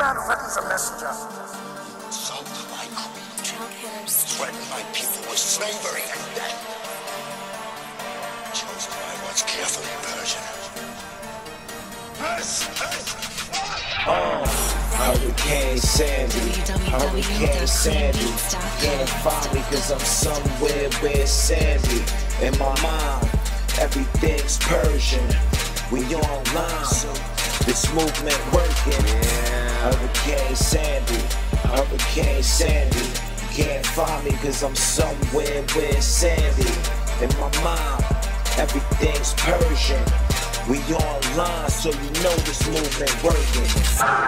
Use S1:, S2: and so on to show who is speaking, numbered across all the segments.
S1: man threatens a messenger.
S2: Insult my creed. Threaten my people with slavery and death. Chosen by one's carefully Persian.
S3: Hurricane Sandy, Hurricane Sandy. Can't find me cause I'm somewhere where it's sandy. In my mind, everything's Persian. We online, this movement working. Hurricane Sandy, Hurricane Sandy. Can't find me cause I'm somewhere where it's sandy. In my mind, everything's Persian. We online, so you know this movement working.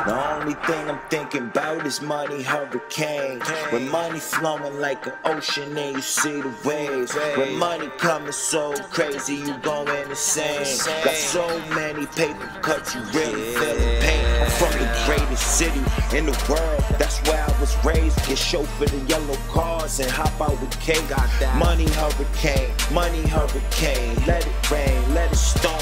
S3: The only thing I'm thinking about is money, hurricane. When money flowing like an ocean and you see the waves. When money coming so crazy, you going insane. Got so many paper cuts, you really feeling pain. I'm from the greatest city in the world, that's where I was raised. Get chauffeur the yellow cars and hop out with K. Money hurricane, let it rain, let it storm.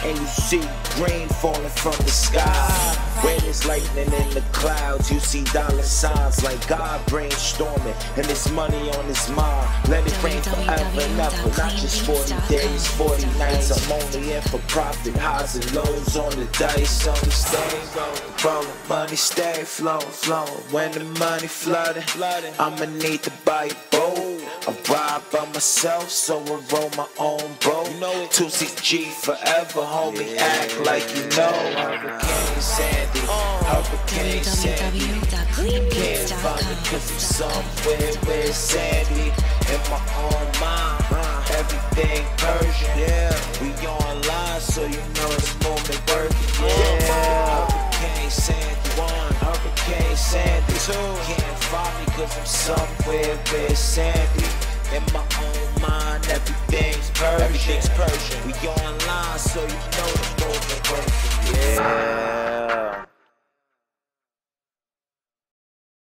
S3: And you see green falling from the sky. When there's lightning in the clouds, you see dollar signs like God brainstorming. And there's money on his mind. Let it rain forever and ever. Not just 40 days, 40 nights. I'm only in for profit. Highs and lows on the dice. On the stage, rolling money, stay flowing. When the money flooding, I'ma need to buy a boat. I ride by myself, so I roll my own boat. 2CG forever, homie, act like you know. Hurricane Sandy, Hurricane Sandy. You can't find me cause I'm somewhere where it's sandy. In my own mind, everything Persian. We online, so you know this movement working. Hurricane Sandy, Hurricane Sandy. Can't find me cause I'm somewhere where it's sandy. In my own mind, everything's Persian. We online, so you know the movement working.